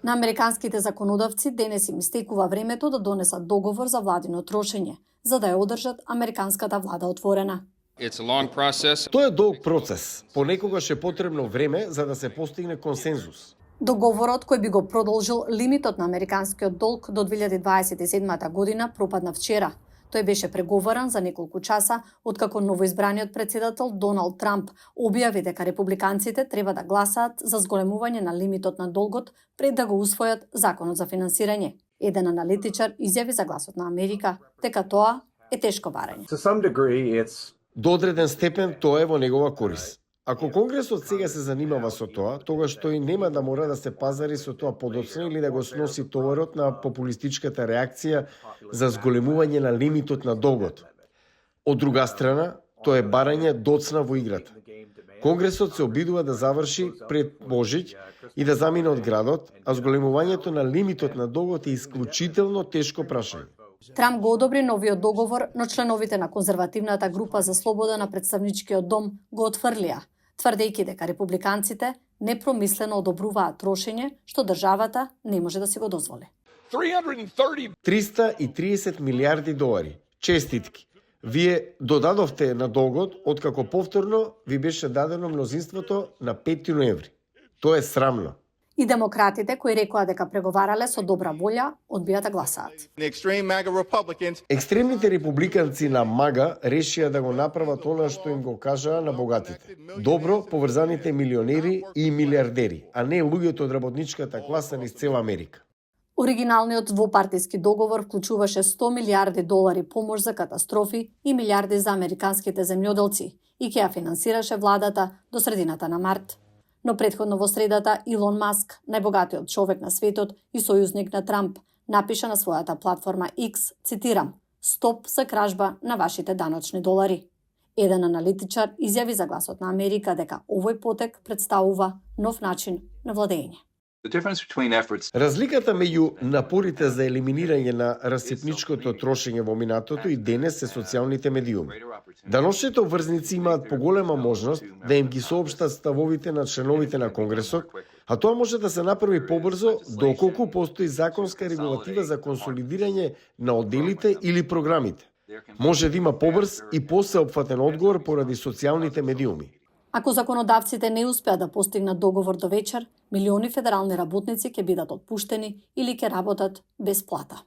На американските законодавци денес им истекува времето да донесат договор за владино трошење, за да ја одржат американската влада отворена. Тоа е долг процес. Понекогаш е потребно време за да се постигне консензус. Договорот кој би го продолжил лимитот на американскиот долг до 2027 година пропадна вчера. Тој беше преговаран за неколку часа откако новоизбраниот председател Доналд Трамп објави дека републиканците треба да гласаат за зголемување на лимитот на долгот пред да го усвојат законот за финансирање. Еден аналитичар изјави за Гласот на Америка дека тоа е тешко барање. До одреден степен тоа е во негова корис. Ако Конгресот сега се занимава со тоа, тогаш тој нема да мора да се пазари со тоа подоцна или да го сноси товарот на популистичката реакција за зголемување на лимитот на долгот. Од друга страна, тоа е барање доцна во играта. Конгресот се обидува да заврши пред Божиќ и да замине од градот, а зголемувањето на лимитот на долгот е исклучително тешко прашање. Трамп го одобри новиот договор, но членовите на конзервативната група за слобода на представничкиот дом го отфрлија, тврдејќи дека републиканците непромислено одобруваат трошење што државата не може да си го дозволи. 330 милиарди долари. Честитки. Вие додадовте на долгот откако повторно ви беше дадено мнозинството на 5 ноември. Тоа е срамно. И демократите кои рекоа дека преговарале со добра волја, одбија да гласаат. Екстремните републиканци на МАГА решија да го направат она што им го кажаа на богатите. Добро поврзаните милионери и милиардери, а не луѓето од работничката класа низ цела Америка. Оригиналниот двопартиски договор вклучуваше 100 милиарди долари помош за катастрофи и милиарди за американските земјоделци и ќе ја финансираше владата до средината на март. Но претходно во средата Илон Маск, најбогатиот човек на светот и сојузник на Трамп, напиша на својата платформа X, цитирам, "Стоп за кражба на вашите даночни долари." Еден аналитичар изјави за Гласот на Америка дека овој потек представува нов начин на владење. Разликата меѓу напорите за елиминирање на расипничкото трошење во минатото и денес се социјалните медиуми. Даночните обврзници имаат поголема можност да им ги соопштат ставовите на членовите на Конгресот, а тоа може да се направи побрзо доколку постои законска регулатива за консолидирање на одделите или програмите. Може да има побрз и посеопфатен одговор поради социјалните медиуми. Ако законодавците не успеат да постигнат договор до вечер, милиони федерални работници ќе бидат отпуштени или ќе работат без плата.